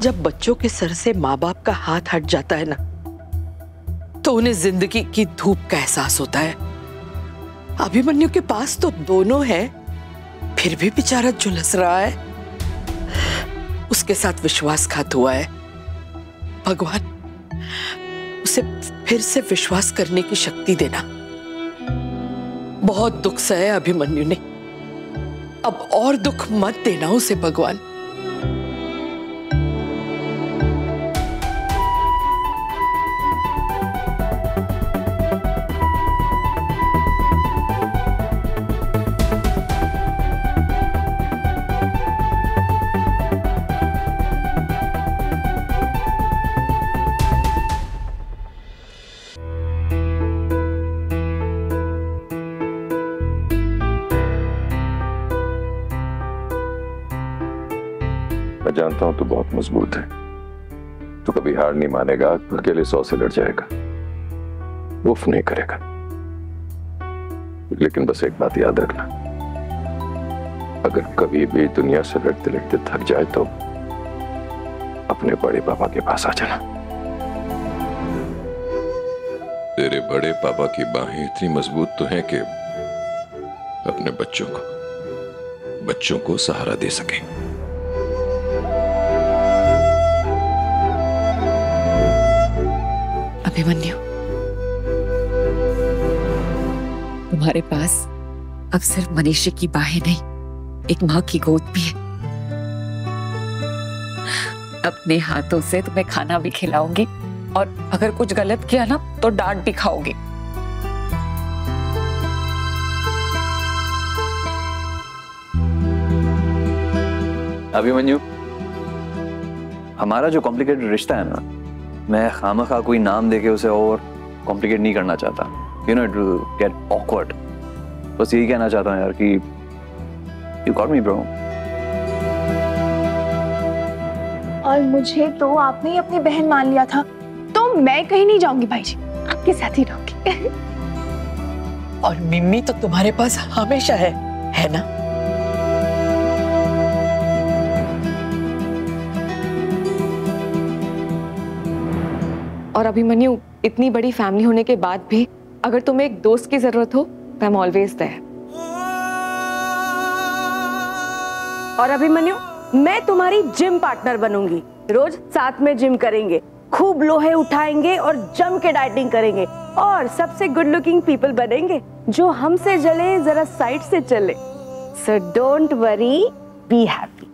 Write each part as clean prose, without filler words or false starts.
जब बच्चों के सर से माँ बाप का हाथ हट जाता है ना, तो उन्हें जिंदगी की धूप का एहसास होता है। अभिमन्यु के पास तो दोनों हैं, फिर भी बेचारा झुलस रहा है। उसके साथ विश्वासघात हुआ है। भगवान उसे फिर से विश्वास करने की शक्ति देना। बहुत दुख सहे अभिमन्यु ने, अब और दुख मत देना उसे भगवान। मैं जानता हूं तू बहुत मजबूत है, तू कभी हार नहीं मानेगा, अकेले 100 से लड़ जाएगा, उफ नहीं करेगा। लेकिन बस एक बात याद रखना, अगर कभी भी दुनिया से लड़ते लड़ते थक जाए तो अपने बड़े पापा के पास आ जाना। तेरे बड़े पापा की बाहें इतनी मजबूत तो हैं कि अपने बच्चों को सहारा दे सके। अभिमन्यु, तुम्हारे पास अब सिर्फ मनीषी की बाहें नहीं, एक माँ की गोद भी है। अपने हाथों से तुम्हें खाना भी खिलाऊंगी और अगर कुछ गलत किया ना तो डांट भी खाओगी। अभिमन्यु, हमारा जो कॉम्प्लिकेटेड रिश्ता है ना, मैं खामखा कोई नाम देके उसे और कॉम्प्लिकेट नहीं करना चाहता। You know, it will get awkward. बस यही कहना चाहता हूँ यार कि यू गॉट मी ब्रो। और मुझे तो आपने ही अपनी बहन मान लिया था, तो मैं कहीं नहीं जाऊंगी भाई जी, आपके साथ ही रहूंगी। और मिम्मी तो तुम्हारे पास हमेशा है ना? और अभिमन्यु, इतनी बड़ी फैमिली होने के बाद भी अगर तुम्हें एक दोस्त की जरूरत हो तो आई एम ऑलवेज देयर। और अभिमन्यु, मैं तुम्हारी जिम पार्टनर बनूंगी। रोज साथ में जिम करेंगे, खूब लोहे उठाएंगे और जम के डाइटिंग करेंगे और सबसे गुड लुकिंग पीपल बनेंगे। जो हमसे जले जरा साइड से चले। So don't worry, be happy.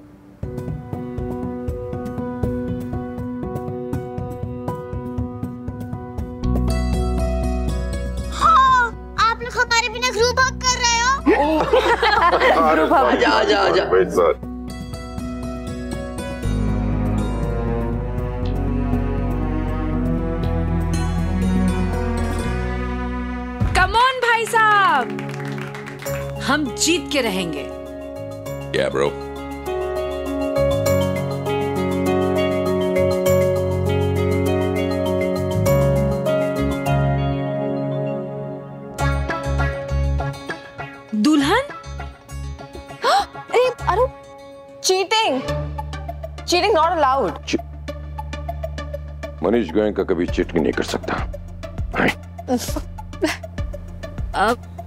हमारे बिना ग्रुप हग कर रहे हो। ग्रुप हग, आजा। कम ऑन भाई साहब, हम जीत के रहेंगे। Yeah, bro. Cheating not allowed. Manish Goenka कभी चीटिंग नहीं कर सकता।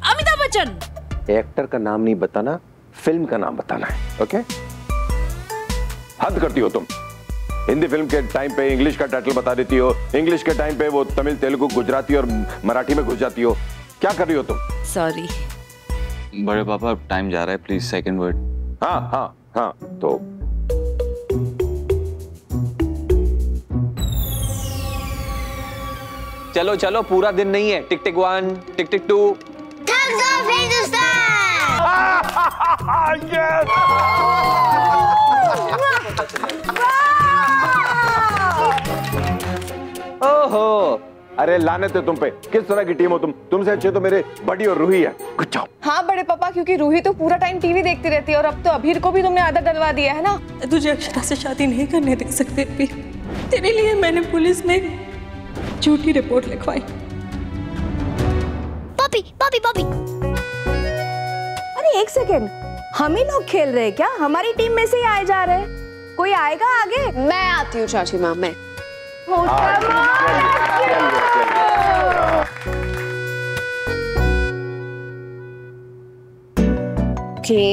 अमिताभ बच्चन। एक्टर का नाम नहीं बताना, फिल्म का नाम बताना है, ओके? हद करती हो तुम। हिंदी फिल्म के टाइम पे इंग्लिश का टाइटल बता देती हो, इंग्लिश के टाइम पे वो तमिल, तेलुगु, गुजराती और मराठी में घुस जाती हो। क्या कर रही हो तुम? सॉरी बड़े पापा, टाइम जा रहा है, प्लीज सेकंड वर्ड। हाँ, तो चलो चलो, पूरा दिन नहीं है। टिक टिक 1, टिक टिक 2। Thumbs up Hindustan. ओहो, अरे लानत है तुम पे। किस तरह की टीम हो तुम? तुमसे अच्छे तो मेरे बड़ी और रूही है। Good job. हाँ बड़े पापा, क्योंकि रूही तो पूरा टाइम टीवी देखती रहती है और अब तो अभीर को भी तुमने आदत डलवा दिया है ना। तुझे अक्षरा से शादी नहीं करने दे सकते अभी। तेरे लिए मैंने पुलिस में झूठी रिपोर्ट लिखवाई। पापी। अरे एक सेकेंड, हम ही लोग खेल रहे हैं क्या? हमारी टीम में से ही आए जा रहे हैं। कोई आएगा आगे? मैं आती हूँ चाची माँ, मैं। ओके,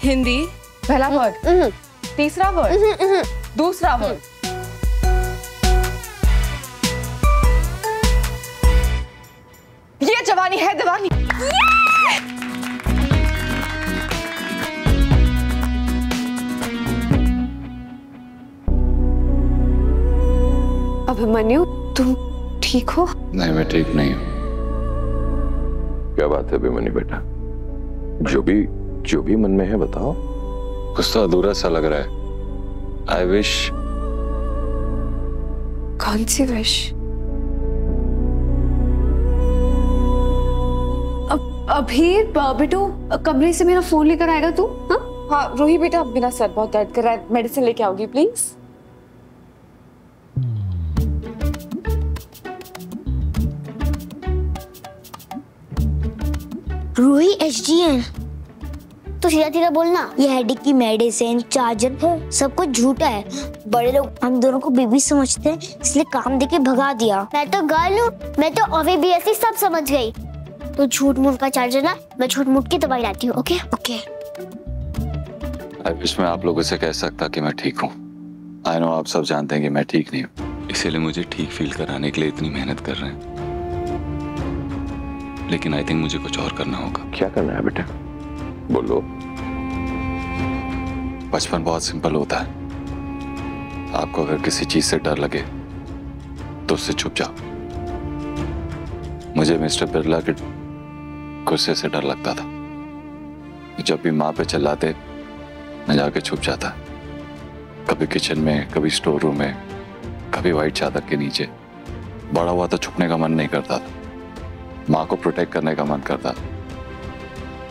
हिंदी पहला वर्ड, तीसरा वर्ड, दूसरा वर्ड, ये जवानी है दीवानी। अभिमन्यु, तुम ठीक हो? नहीं, मैं ठीक नहीं हूँ। क्या बात है अभिमन्यु बेटा? जो भी मन में है बताओ। कुछ तो अधूरा सा लग रहा है। I wish. कौन सी विश? अभी बेटू कमरे से मेरा फोन लेकर आएगा तू? हाँ रोही बेटा, मेरा सर बहुत दर्द कर रहा है, मेडिसिन लेके आओगी प्लीज? रूही एचडीएन तो सीधा बोलना, ये हेडेक की मेडिसिन, चार्जर सब कुछ झूठा है। बड़े लोग हम दोनों को बेबी समझते हैं, इसलिए काम देके भगा दिया। मैं तो गर्ल हूँ, मैं तो OVBSC सब समझ गई। तो झूठ मूठ का चार्जर ना, मैं झूठ मूठ की दवाई लाती हूँ। Okay okay. आई विश मैं आप लोगों से कह सकता कि मैं ठीक हूँ। आई नो आप सब जानते हैं कि मैं ठीक नहीं हूँ, इसीलिए मुझे ठीक फील कराने के लिए इतनी मेहनत कर रहे हैं। लेकिन आई थिंक मुझे कुछ और करना होगा। क्या करना है बेटा? बोलो। बचपन बहुत सिंपल होता है। आपको अगर किसी चीज से डर लगे तो उससे छुप जाओ। मुझे मिस्टर बिरला के गुस्से से डर लगता था। जब भी माँ पे चिल्लाते मैं जाके छुप जाता, कभी किचन में, कभी स्टोर रूम में, कभी व्हाइट चादर के नीचे। बड़ा हुआ तो छुपने का मन नहीं करता था, माँ को प्रोटेक्ट करने का मन करता था।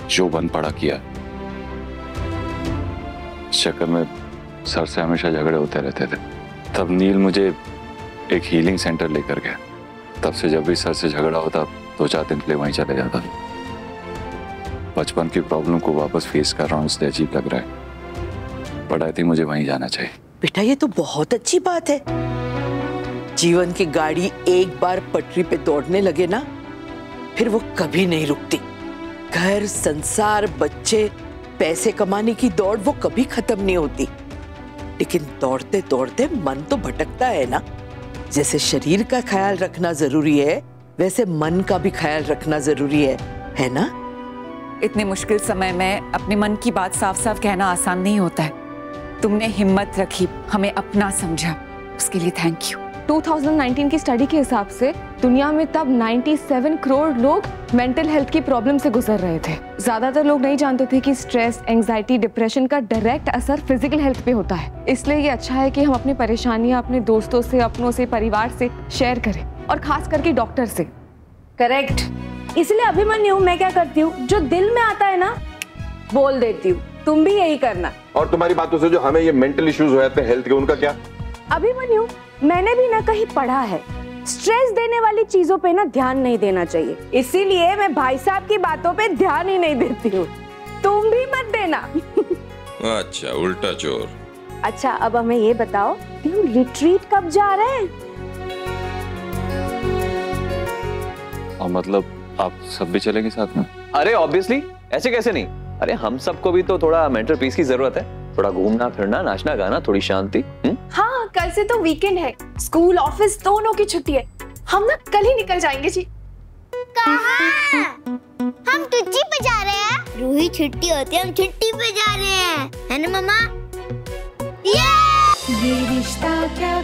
जो बन पड़ा किया। इस चक्कर में सर से हमेशा झगड़े होते रहते थे। तब नील मुझे एक हीलिंग सेंटर लेकर गया। तब से जब भी सर से झगड़ा होता 2-4 दिन के लिए वहीं चले जाता। बचपन की प्रॉब्लम को वापस फेस कर रहा हूँ, इसलिए अजीब लग रहा है। बट आई थिंक मुझे वहीं जाना चाहिए। बेटा ये तो बहुत अच्छी बात है। जीवन की गाड़ी एक बार पटरी पे दौड़ने लगे ना, फिर वो कभी नहीं रुकती। घर, संसार, बच्चे, पैसे कमाने की दौड़ वो कभी खत्म नहीं होती। लेकिन दौड़ते दौड़ते मन तो भटकता है ना। जैसे शरीर का ख्याल रखना जरूरी है, वैसे मन का भी ख्याल रखना जरूरी है ना? इतने मुश्किल समय में अपने मन की बात साफ साफ कहना आसान नहीं होता है। तुमने हिम्मत रखी, हमें अपना समझा, उसके लिए थैंक यू। 2019 की स्टडी के हिसाब से दुनिया में तब 97 करोड़ लोग मेंटल हेल्थ की प्रॉब्लम से गुजर रहे थे। ज्यादातर लोग नहीं जानते थे कि स्ट्रेस, एंजाइटी, डिप्रेशन का डायरेक्ट असर फिजिकल हेल्थ पे होता है। इसलिए ये अच्छा है कि हम अपनी परेशानियां अपने दोस्तों से, अपनों से, परिवार से शेयर करें, और खास करके डॉक्टर से। करेक्ट। इसलिए अभिमन्यु मैं क्या करती हूँ, जो दिल में आता है ना बोल देती हूँ। तुम भी यही करना। और तुम्हारी बातों से जो हमें ये मेंटल इश्यूज हो जाते हैं हेल्थ के, उनका क्या? अभिमन्यु मैंने भी ना कहीं पढ़ा है, स्ट्रेस देने वाली चीजों पे ना ध्यान नहीं देना चाहिए। इसीलिए मैं भाई साहब की बातों पे ध्यान ही नहीं देती हूँ। तुम भी मत देना। अच्छा, उल्टा चोर। अच्छा अब हमें ये बताओ कि हम रिट्रीट कब जा रहे हैं? और मतलब आप सब भी चलेंगे साथ में? अरे ऑब्वियसली, ऐसे कैसे नहीं। अरे हम सबको भी तो थोड़ा मेंटल पीस की जरूरत है। थोड़ा घूमना फिरना, नाचना गाना, थोड़ी शांति। हाँ कल से तो वीकेंड है, स्कूल ऑफिस दोनों की छुट्टी है। हम ना कल ही निकल जाएंगे जी। कहाँ? हम टुच्ची पे जा रहे हैं। रूही छुट्टी होती है, हम छुट्टी पे जा रहे हैं, है ना मम्मा? ये रिश्ता क्या